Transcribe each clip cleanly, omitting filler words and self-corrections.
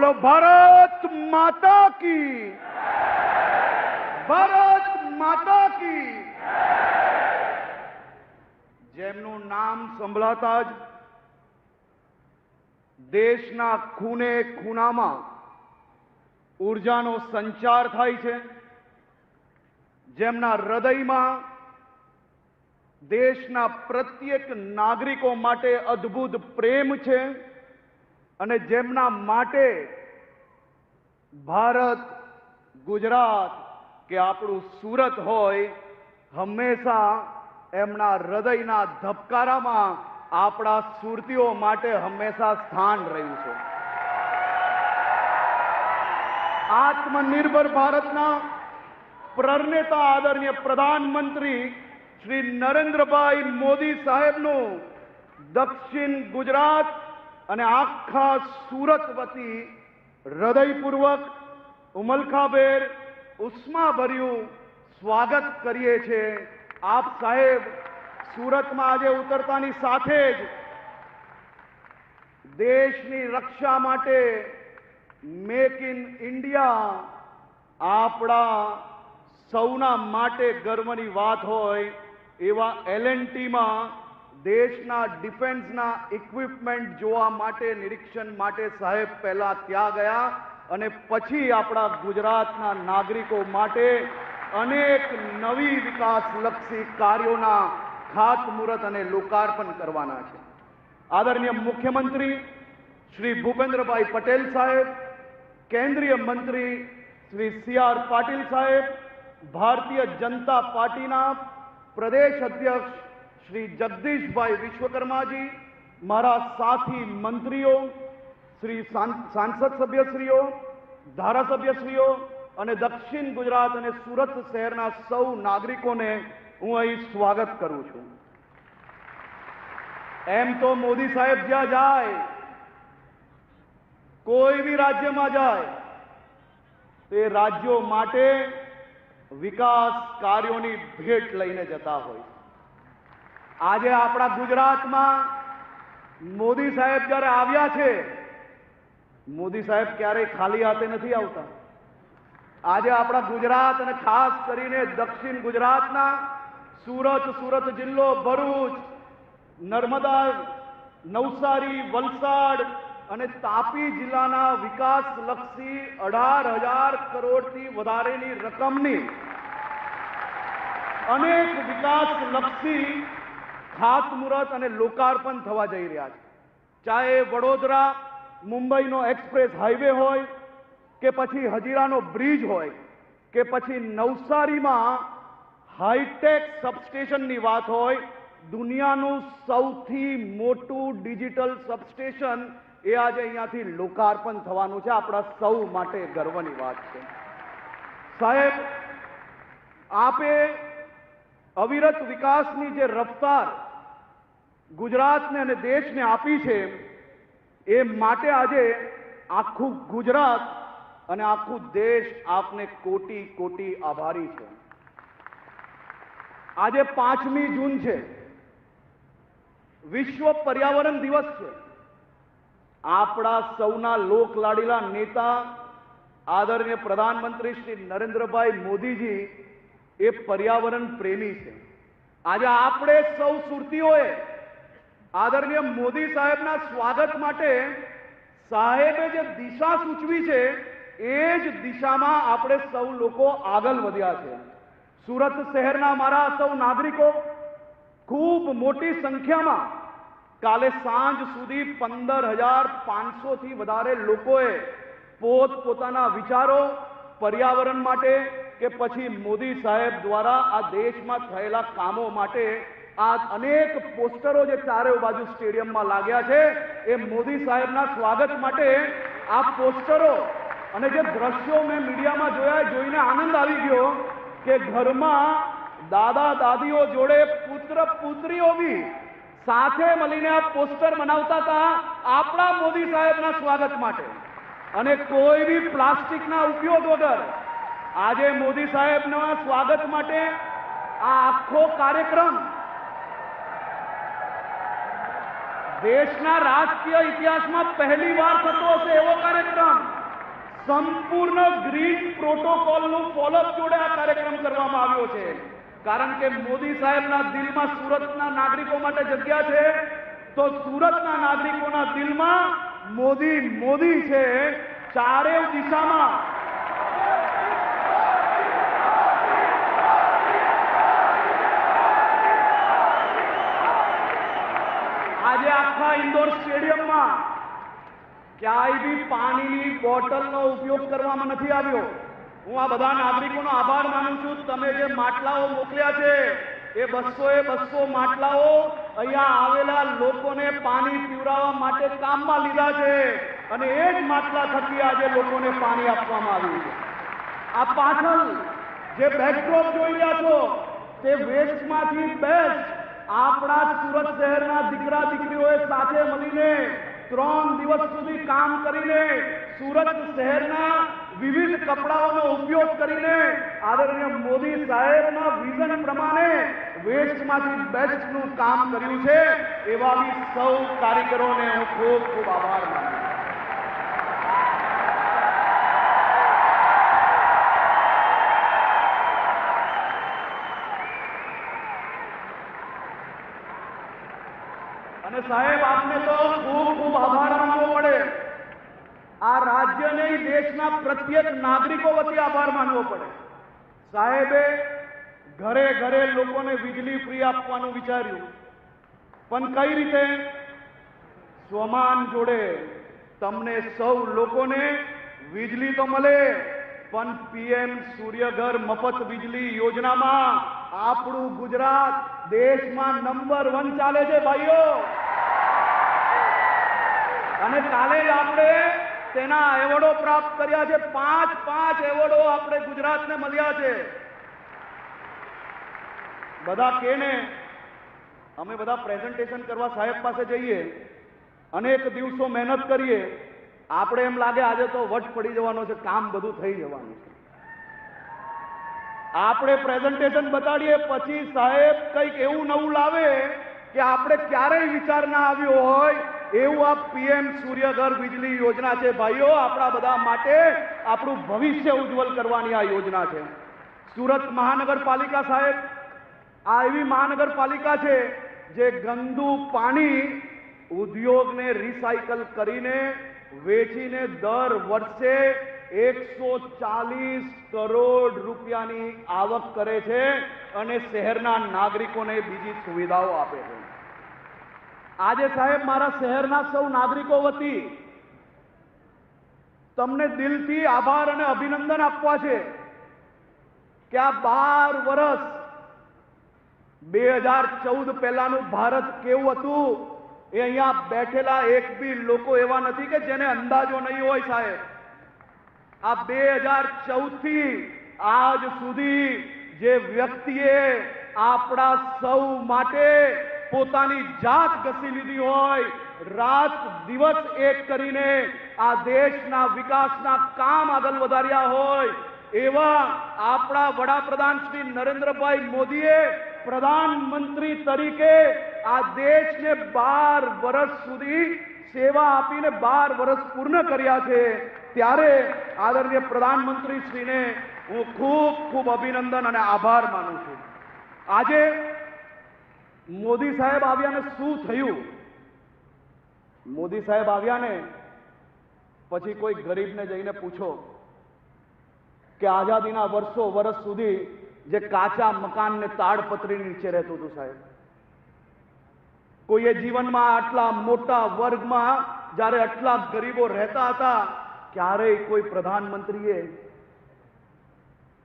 बोलो भारत माता की, भारत माता की। જેમનું નામ સંભળાતા જ દેશના ખૂણે ખૂણામાં ઉર્જાનો સંચાર થાય છે, જેમના હૃદયમાં દેશના પ્રત્યેક નાગરિકો માટે અદ્ભુત પ્રેમ છે અને જેમના માટે ભારત, ગુજરાત કે આપણું સુરત હોય, હંમેશા એમના હૃદયના ધબકારામાં આપણા સુરતીઓ માટે હંમેશા સ્થાન રહ્યું છે। આત્મનિર્ભર ભારતના પ્रणेता आदरणीय प्रधानमंत्री श्री नरेंद्रभाई मोदी साहेबનું દક્ષિણ ગુજરાત અને આખા સુરત વતી હૃદયપૂર્વક ઉમલખાભેર ઉષ્માભર્યું સ્વાગત કરીએ છીએ। આપ સાહેબ સુરતમાં આજે ઉતરતાની સાથે જ દેશની રક્ષા માટે મેક ઇન ઇન્ડિયા આપણા સૌના માટે ગર્વની વાત હોય એવા L&T માં દેશના ડિફેન્સના ઇક્વિપમેન્ટ જોવા માટે, નિરીક્ષણ માટે સાહેબ પહેલા ત્યાં ગયા અને પછી આપણા ગુજરાતના નાગરિકો માટે અનેક નવી વિકાસલક્ષી કાર્યોના ખાતમુહૂર્ત અને લોકાર્પણ કરવાના છે। આદરણીય મુખ્યમંત્રી શ્રી ભૂપેન્દ્રભાઈ પટેલ સાહેબ, કેન્દ્રીય મંત્રી શ્રી C.R. પાટીલ સાહેબ, भारतीय जनता पार्टी प्रदेश अध्यक्ष श्री जगदीश भाई विश्वकर्मा जी, मारा साथी मंत्रीओ, श्री सांसद सभ्यश्रीओ, धारासभ्यश्रीओ અને દક્ષિણ ગુજરાત અને સુરત શહેરના સૌ નાગરિકોને હું અહીં સ્વાગત કરું છું। એમ તો મોદી સાહેબ જ્યાં જાય, કોઈ બી રાજ્યમાં જાય તે રાજ્યો માટે વિકાસ કાર્યોની ભેટ લઈને જતા હોય। આજે આપણા ગુજરાતમાં મોદી સાહેબ જ્યારે આવ્યા છે, મોદી સાહેબ ક્યારેય ખાલી હાથે નથી આવતા। આજે આપણા ગુજરાત અને ખાસ કરીને દક્ષિણ ગુજરાતના સુરત જિલ્લો, ભરૂચ, નર્મદા, નવસારી, વલસાડ અને તાપી જિલ્લાના વિકાસલક્ષી 18,000 કરોડથી વધારેની રકમની અનેક વિકાસલક્ષી ખાતમુહૂર્ત અને લોકાર્પણ થવા જઈ રહ્યા છે। ચાહે વડોદરા મુંબઈનો એક્સપ્રેસ હાઈવે હોય કે પછી હજીરાનો બ્રિજ હોય કે પછી નવસારીમાં હાઈટેક સબસ્ટેશનની વાત હોય, દુનિયાનું સૌથી મોટું ડિજિટલ સબસ્ટેશન એ આજે અહીંયાથી લોકાર્પણ થવાનું છે। આપણા સૌ માટે ગર્વની વાત છે। સાહેબ, આપે અવિરત વિકાસની જે રફતાર ગુજરાતને અને દેશને આપી છે એ માટે આજે આખું ગુજરાત અને આખું દેશ આપને કોટી કોટી આભારી છે। આજે 5મી જૂન છે, વિશ્વ પર્યાવરણ દિવસ છે। આપણા સૌના લોકલાડીલા નેતા આદરણીય પ્રધાનમંત્રી શ્રી નરેન્દ્રભાઈ મોદીજી એ पर्यावरण प्रेमी છે। આજે આપણે સૌ સુરતીઓએ આદરણીય મોદી સાહેબના સ્વાગત માટે સાહેબે જે દિશા સૂચવી છે એ જ દિશામાં આપણે સૌ લોકો આગળ વધ્યા છે। સુરત શહેરના મારા સૌ નાગરિકો ખૂબ મોટી સંખ્યામાં કાલે સાંજ સુધી 15,500 થી વધારે લોકોએ પોતપોતાના વિચારો पर्यावरण માટે કે પછી મોદી સાહેબ દ્વારા આ દેશમાં થયેલા કામો માટે આ અનેક પોસ્ટરો જે ચારે બાજુ સ્ટેડિયમમાં लाग्या છે એ મોદી સાહેબના સ્વાગત માટે આ પોસ્ટરો અને જે દ્રશ્યો મેં મીડિયામાં જોયા, જોઈને આનંદ આવી ગયો કે ઘરમાં દાદા દાદીઓ જોડે પુત્ર પુત્રીઓ બી સાથે મળીને આ પોસ્ટર બનાવતા હતા આપણા મોદી સાહેબના સ્વાગત માટે અને કોઈ બી પ્લાસ્ટિકના ઉપયોગ વગર આજે મોદી સાહેબના સ્વાગત માટે આ આખો કાર્યક્રમ દેશના રાજકીય ઇતિહાસમાં પહેલી વાર થતો હશે એવો કાર્યક્રમ સંપૂર્ણ ગ્રીન પ્રોટોકોલનું ફોલોઅપ જોડે આ કાર્યક્રમ કરવામાં આવ્યો છે. કારણ કે મોદી સાહેબના દિલમાં સુરતના નાગરિકો માટે જગ્યા છે, તો સુરતના નાગરિકોના દિલમાં મોદી મોદી છે. ચારેય દિશામાં આજે આખા ઇન્ડોર સ્ટેડિયમમાં ક્યાંય બી પાણીની બોટલનો ઉપયોગ કરવામાં નથી આવ્યો. હું આ બધા નાગરિકોનો આભાર માનું છું. તમે જે માટલાઓ મોકલ્યા છે એ 200 માટલાઓ અહીંયા આવેલા લોકોને પાણી પીવડાવવા માટે કામમાં લીધા છે અને એ જ માટલા થકી આજે લોકોને પાણી આપવામાં આવ્યું છે. આ પાછળ જે બેકડ્રોપ જોઈ રહ્યા છો તે વેસ્ટમાંથી બેસ્ટ આપણા સુરત શહેરના દીકરા દીકરીઓએ સાથે મળીને 3 દિવસ સુધી કામ કરીને સુરત શહેરના વિવિધ કપડાઓનો ઉપયોગ કરીને આદરણીય મોદી સાહેબના વિઝન પ્રમાણે વેસ્ટમાંથી બેસ્ટનું કામ કર્યું છે. એવા બી સૌ કારીગરોને હું ખૂબ ખૂબ આભાર માનું છું. અને સાહેબ આપને તો ખૂબ ખૂબ આભાર માનવો પડે. આ રાજ્ય નહીં, દેશના પ્રત્યેક નાગરિકો વતી આભાર માનવો પડે. સાહેબે ઘરે ઘરે લોકોને વીજળી ફ્રી આપવાનું વિચાર્યું, પણ કઈ રીતે? સ્વમાન જોડે તમને સૌ લોકોને વીજળી તો મળે, પણ પીએમ સૂર્યઘર મફત વીજળી યોજનામાં આપણું ગુજરાત દેશમાં નંબર 1 ચાલે છે ભાઈઓ. અને કાલે જ આપણે તેના એવોર્ડો પ્રાપ્ત કર્યા છે. 5 એવોર્ડો આપણે ગુજરાતને મળ્યા છે. બધા કેને અમે બધા પ્રેઝન્ટેશન કરવા સાહેબ પાસે જઈએ, અનેક દિવસો મહેનત કરીએ, આપણે એમ લાગે આજે તો વટ પડી જવાનો છે, કામ બધું થઈ જવાનું છે. આપણે પ્રેઝન્ટેશન બતાડીએ પછી સાહેબ કંઈક એવું નવું લાવે કે આપણે ક્યારેય વિચાર ના આવ્યો હોય એવું આ પીએમ સૂર્યઘર વીજળી યોજના છે ભાઈઓ. આપણા બધા માટે આપણું ભવિષ્ય ઉજ્જવલ કરવાની આ યોજના છે. સુરત મહાનગરપાલિકા સાહેબ આ એવી મહાનગરપાલિકા છે જે ગંદુ પાણી ઉદ્યોગને રિસાયકલ કરીને વેચીને દર વર્ષે 140 કરોડ રૂપિયાની આવક કરે છે અને શહેરના નાગરિકોને બીજી સુવિધાઓ આપે છે. આજે સાહેબ મારા શહેરના સૌ નાગરિકો વતી તમને દિલથી આભાર અને અભિનંદન આપવા છે કે આ 12 વર્ષ 2014 પહેલાનું ભારત કેવું હતું એ અહીંયા બેઠેલા એક બી લોકો એવા નથી કે જેને અંદાજો નહીં હોય સાહેબ. આ 2014 થી આજ સુધી જે વ્યક્તિએ આપણા સૌ માટે પોતાની જાત ઘસી લીધી હોય, રાત દિવસ એક કરીને આ દેશના વિકાસના કામ આગળ વધાર્યા હોય, એવા આપણા વડાપ્રધાન શ્રી નરેન્દ્રભાઈ મોદીએ પ્રધાનમંત્રી તરીકે આ દેશને 12 વર્ષ સુધી સેવા આપીને 12 વર્ષ પૂર્ણ કર્યા છે. ત્યારે આદરણીય પ્રધાનમંત્રી શ્રીને હું ખૂબ ખૂબ અભિનંદન અને આભાર માનું છું. આજે મોદી સાહેબ આવ્યાને શું થયું? મોદી સાહેબ આવ્યાને પછી કોઈ ગરીબને જઈને પૂછો કે આઝાદીના વર્ષ સુધી જે કાચા મકાનને તાડપત્રી નીચે રહેતું હતું સાહેબ, કોઈએ જીવનમાં આટલા મોટા વર્ગમાં જ્યારે આટલા ગરીબો રહેતા હતા ક્યારેય કોઈ પ્રધાનમંત્રીએ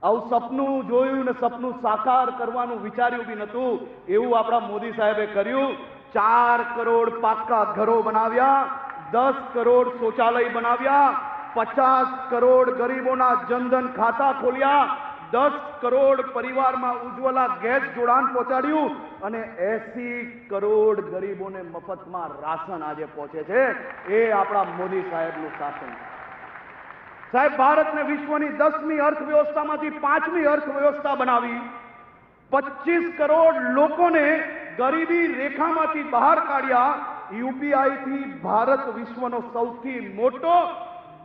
આવું સપનું જોયું ને સપનું સાકાર કરવાનું વિચાર્યું બી નતું. એવું આપણા મોદી સાહેબે કર્યું. 4 કરોડ પાક્કા ઘરો બનાવ્યા, 10 કરોડ શૌચાલય બનાવ્યા, 50 કરોડ ગરીબોના જનધન ખાતા ખોલ્યા, 10 કરોડ પરિવારમાં ઉજ્જવલા ગેસ જોડાણ પહોંચાડ્યું અને 80 કરોડ ગરીબોને મફતમાં રાશન આજે પહોંચે છે. એ આપણા મોદી સાહેબનું શાસન છે. સાહેબ ભારતને વિશ્વની 10મી અર્થવ્યવસ્થામાંથી 5મી અર્થવ્યવસ્થા બનાવી, 25 કરોડ લોકોને ગરીબી રેખામાંથી બહાર કાઢ્યા. યુપીઆઈ થી ભારત વિશ્વનો સૌથી મોટો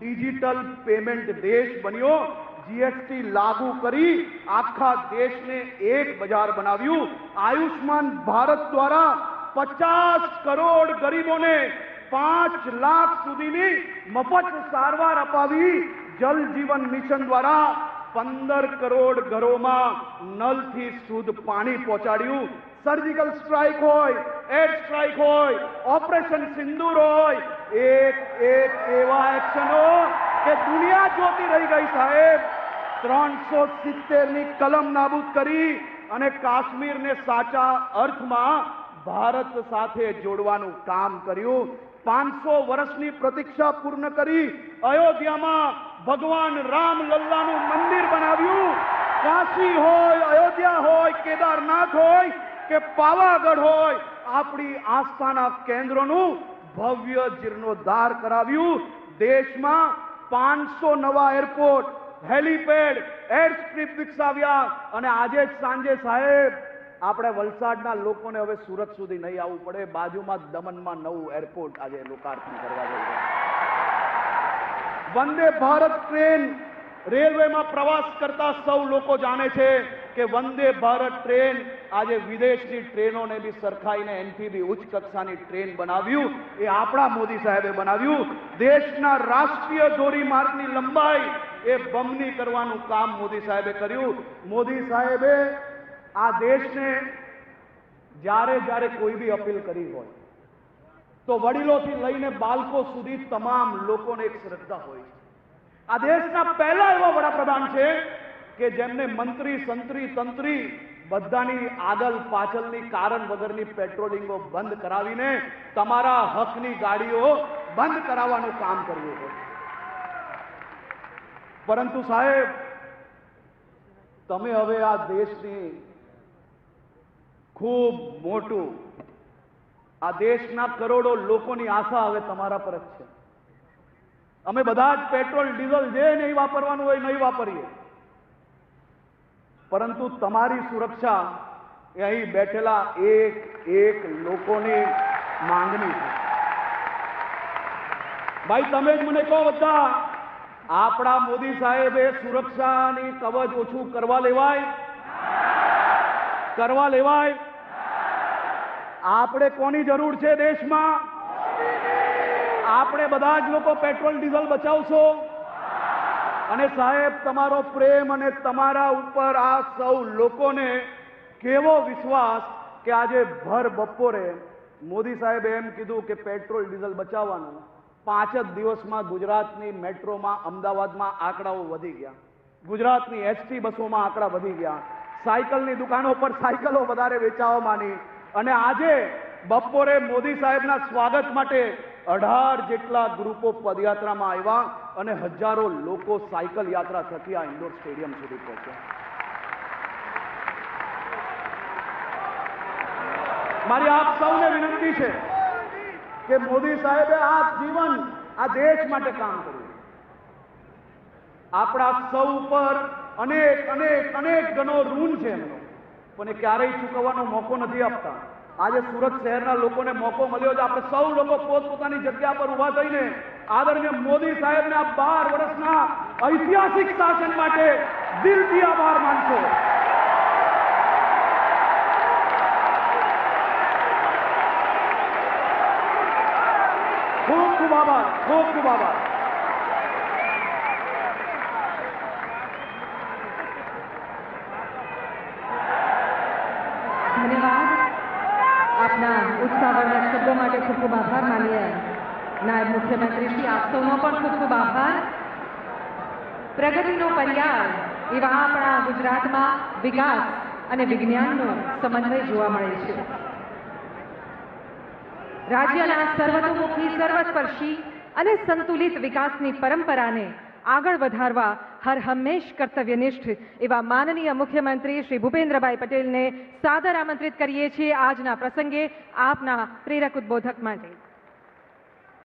ડિજિટલ પેમેન્ટ દેશ બન્યો, જીએસટી લાગુ કરી આખા દેશને એક બજાર બનાવ્યું, આયુષ્માન ભારત દ્વારા 50 કરોડ ગરીબોને 5 લાખ સુધીની મફત સારવાર અપાવી, જલ જીવન મિશન દ્વારા 15 કરોડ ઘરોમાં નલથી શુદ્ધ પાણી પહોંચાડ્યું, સર્જિકલ સ્ટ્રાઇક હોય, એર સ્ટ્રાઇક હોય, ઓપરેશન સિંદૂર હોય, એક એવા એક્શનો કે દુનિયા જોતી રહી ગઈ સાહેબ। 370ની કલમ નાબૂદ કરી અને કાશ્મીરને સાચા અર્થમાં ભારત સાથે જોડવાનું કામ કર્યું, 500 વર્ષની પ્રતીક્ષા પૂર્ણ કરી અયોધ્યામાં ભગવાન રામ લલ્લાનું મંદિર બનાવ્યું, કાશી હોય, અયોધ્યા હોય, કેદારનાથ હોય કે પાવાગઢ હોય, આપણી આસ્થાના કેન્દ્રોનું ભવ્ય જીર્ણોદ્ધાર કરાવ્યું, દેશમાં 500 નવા એરપોર્ટ, હેલીપેડ, એર સ્ટ્રીપ વિકસાવ્યા અને આજે જ સાંજે સાહેબ આપણે વલસાડના લોકોને હવે સુરત સુધી નહીં આવવું પડે, બાજુમાં દમણમાં નવું એરપોર્ટ આજે લોકાર્પણ કરવા જઈ રહ્યા છે। વંદે ભારત ટ્રેન, રેલવેમાં પ્રવાસ કરતા સૌ લોકો જાણે છે કે વંદે ભારત ટ્રેન આજે વિદેશની ટ્રેનોને બી સરખાઈને એનથી બી ઉચ્ચ કક્ષાની ટ્રેન બનાવ્યું, એ આપણા મોદી સાહેબે બનાવ્યું। દેશના રાષ્ટ્રીય ધોરીમાર્ગની લંબાઈ એ બમણી કરવાનું કામ મોદી સાહેબે કર્યું। મોદી સાહેબે આ દેશને જ્યારે જ્યારે કોઈ બી અપીલ કરી હોય તો વડીલોથી લઈને બાળકો સુધી તમામ લોકોને એક શ્રદ્ધા હોય છે। આ દેશના પહેલા એવા વડાપ્રધાન છે કે જેમને મંત્રી, સંત્રી, તંત્રી બધાની આગળ પાછળની કારણ વગરની પેટ્રોલિંગો બંધ કરાવીને તમારા હકની ગાડીઓ બંધ કરાવવાનું કામ કર્યું છે। પરંતુ સાહેબ તમે હવે આ દેશની ખૂબ મોટું, આ દેશના કરોડો લોકોની આશા હવે તમારા પર જ છે। અમે બધા જ પેટ્રોલ ડીઝલ જે નહીં વાપરવાનું હોય નહીં વાપરીએ, પરંતુ તમારી સુરક્ષા એ અહીં બેઠેલા એક લોકોની માંગણી છે। ભાઈ તમે જ મને કહો બધા, આપણા મોદી સાહેબે સુરક્ષાની કવચ ઓછું કરવા લેવાય? કરવા લેવાય? આપણે કોની જરૂર છે દેશમાં? આપણે બધા જ લોકો પેટ્રોલ ડીઝલ બચાવશો? અને સાહેબ તમારો પ્રેમ અને તમારા ઉપર આ સૌ લોકોને કેવો વિશ્વાસ કે આજે ભર બપોરે મોદી સાહેબે એમ કીધું કે પેટ્રોલ ડીઝલ બચાવવાનું, 5 જ દિવસમાં ગુજરાતની મેટ્રોમાં, અમદાવાદમાં આંકડાઓ વધી ગયા, ગુજરાતની એસટી બસોમાં આંકડા વધી ગયા, સાયકલની દુકાનો પર સાયકલો વધારે વેચાવા માંડી અને આજે બપોરે મોદી સાહેબના સ્વાગત માટે 18 જેટલા ગ્રુપો પદયાત્રામાં આવ્યા અને હજારો લોકો સાયકલ યાત્રા થકી આ ઇન્ડોર સ્ટેડિયમ સુધી પહોંચ્યા। મારી આપ સૌને વિનંતી છે કે મોદી સાહેબે આ જીવન આ દેશ માટે કામ કર્યું, આપણા સૌ ઉપર અનેક ગણો ઋણ છે એમનો, પણ એ ક્યારેય ચૂકવવાનો મોકો નથી આપતા। આજે સુરત શહેરના લોકોને મોકો મળ્યો છે, આપણે સૌ લોકો પોતપોતાની જગ્યા પર ઉભા થઈને આદરણીય મોદી સાહેબને આ 12 વર્ષના ઐતિહાસિક શાસન માટે દિલથી આભાર માનશો। ખૂબ ખૂબ આભાર, ખૂબ ખૂબ આભાર। ધન્યવાદ। આપના ઉત્સાહવર્ધક શબ્દો માટે ખૂબ ખૂબ આભાર માનીએ નાયબ મુખ્યમંત્રી શ્રી, આપ સૌનો પણ ખૂબ ખૂબ આભાર। પ્રગતિનો પર્યાય એવા આપણા ગુજરાતમાં વિકાસ અને વિજ્ઞાનનો સમન્વય જોવા મળે છે। રાજ્યના સર્વતોમુખી, સર્વસ્પર્શી અને સંતુલિત વિકાસની પરંપરાને આગળ વધારવા હર હંમેશ કર્તવ્યનિષ્ઠ એવા માનનીય મુખ્યમંત્રી શ્રી ભૂપેન્દ્રભાઈ પટેલને સાદર આમંત્રિત કરીએ છીએ આજના પ્રસંગે આપના પ્રેરક ઉદ્બોધક માટે।